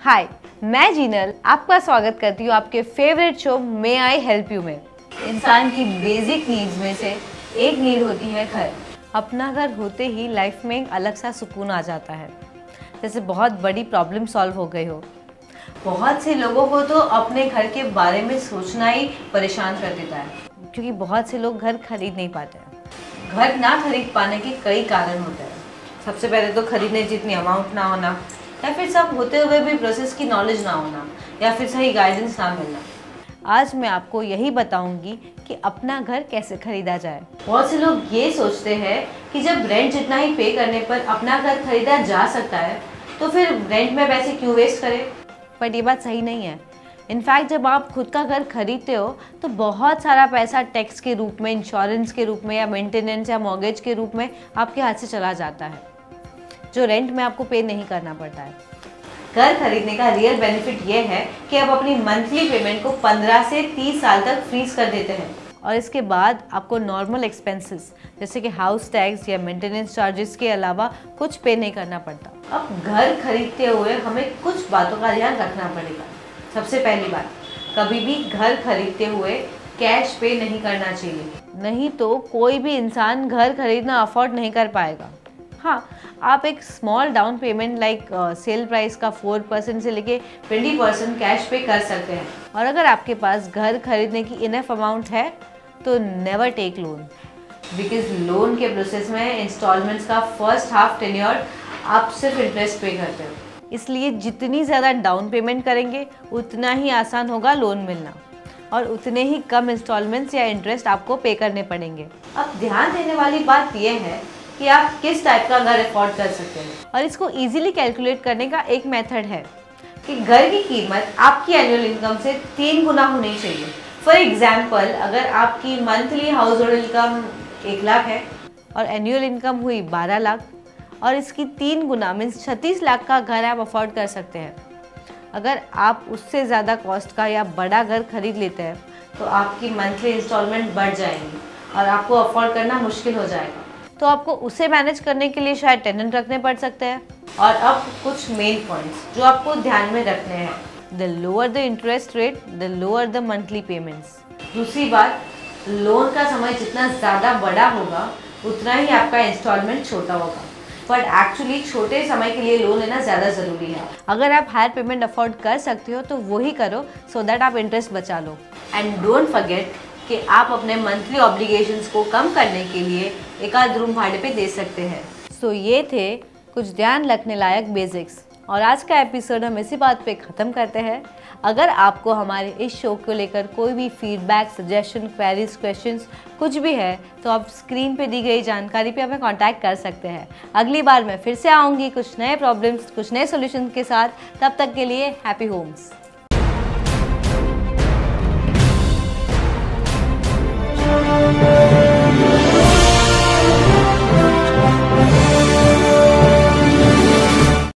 हाय, मैं जीनल आपका स्वागत करती हूँ आपके favourite show may I help you में। इंसान की बेसिक नीड्स में से एक नीड होती है घर। अपना घर होते ही लाइफ में एक अलग सा सुकून आ जाता है, जैसे बहुत बड़ी प्रॉब्लम सॉल्व हो गई हो। बहुत से लोगों को तो अपने घर के बारे में सोचना ही परेशान कर देता है, क्योंकि बहुत से लोग घर खरीद नहीं पाते हैं। घर ना खरीद पाने के कई कारण होते हैं। सबसे पहले तो खरीदने जितनी अमाउंट ना होना, या फिर सब होते हुए भी प्रोसेस की नॉलेज ना होना, या फिर सही गाइडेंस ना मिलना। आज मैं आपको यही बताऊंगी कि अपना घर कैसे खरीदा जाए। बहुत से लोग ये सोचते हैं कि जब रेंट जितना ही पे करने पर अपना घर खरीदा जा सकता है, तो फिर रेंट में पैसे क्यों वेस्ट करें। बट ये बात सही नहीं है। इनफैक्ट जब आप खुद का घर खरीदते हो तो बहुत सारा पैसा टैक्स के रूप में, इंश्योरेंस के रूप में, या मेंटेनेंस या मॉर्गेज के रूप में आपके हाथ से चला जाता है, जो रेंट में आपको पे नहीं करना पड़ता है। घर खरीदने का रियल बेनिफिट ये है कि आप अपनी मंथली पेमेंट को 15 से 30 साल तक फ्रीज कर देते हैं, और इसके बाद आपको नॉर्मल एक्सपेंसेस जैसे कि हाउस टैक्स या मेंटेनेंस चार्जेस के अलावा कुछ पे नहीं करना पड़ता। अब घर खरीदते हुए हमें कुछ बातों का ध्यान रखना पड़ेगा। सबसे पहली बात, कभी भी घर खरीदते हुए कैश पे नहीं करना चाहिए, नहीं तो कोई भी इंसान घर खरीदना अफोर्ड नहीं कर पाएगा। हाँ, आप एक small down payment like sale price का 4% से लेके 20% कैश पे कर सकते हैं। और अगर आपके पास घर खरीदने की इनफ अमाउंट है तो never take loan, because loan के प्रोसेस में इंस्टॉलमेंट्स का फर्स्ट हाफ टेन्योर आप सिर्फ इंटरेस्ट पे करते हो। इसलिए जितनी ज़्यादा डाउन पेमेंट करेंगे उतना ही आसान होगा लोन मिलना, और उतने ही कम इंस्टॉलमेंट्स या इंटरेस्ट आपको पे करने पड़ेंगे। अब ध्यान देने वाली बात यह है कि आप किस टाइप का घर अफोर्ड कर सकते हैं, और इसको इजीली कैलकुलेट करने का एक मेथड है कि घर की कीमत आपकी एनुअल इनकम से 3 गुना होनी चाहिए। फॉर एग्जाम्पल, अगर आपकी monthly house hold income 1 lakh है और एनुअल इनकम हुई 12 लाख, और इसकी 3 गुना मीन्स 36 लाख का घर आप अफोर्ड कर सकते हैं। अगर आप उससे ज़्यादा कॉस्ट का या बड़ा घर खरीद लेते हैं तो आपकी मंथली इंस्टॉलमेंट बढ़ जाएंगी और आपको अफोर्ड करना मुश्किल हो जाएगा। तो आपको उसे मैनेज करने के लिए शायद टेनेंट रखने पड़ सकते हैं। और अब कुछ मेन पॉइंट्स जो आपको ध्यान में रखने हैं। The lower the interest rate, the lower the monthly payments. दूसरी बात, लोन का समय जितना ज़्यादा बड़ा होगा उतना ही आपका इंस्टॉलमेंट छोटा होगा। बट एक्चुअली छोटे समय के लिए लोन लेना ज़्यादा ज़रूरी है। अगर आप हायर पेमेंट अफोर्ड कर सकते हो तो वही करो, सो दैट आप इंटरेस्ट बचा लो। एंड डोंट फॉरगेट कि आप अपने मंथली ऑब्लिगेशंस को कम करने के लिए एक आध रूम भाड़े पे दे सकते हैं। सो ये थे कुछ ध्यान रखने लायक बेसिक्स, और आज का एपिसोड हम इसी बात पे ख़त्म करते हैं। अगर आपको हमारे इस शो को लेकर कोई भी फीडबैक, सजेशन, क्वेरीज, क्वेश्चंस कुछ भी है तो आप स्क्रीन पे दी गई जानकारी पे हमें कांटेक्ट कर सकते हैं। अगली बार मैं फिर से आऊँगी कुछ नए प्रॉब्लम्स, कुछ नए सोल्यूशन के साथ। तब तक के लिए हैप्पी होम्स।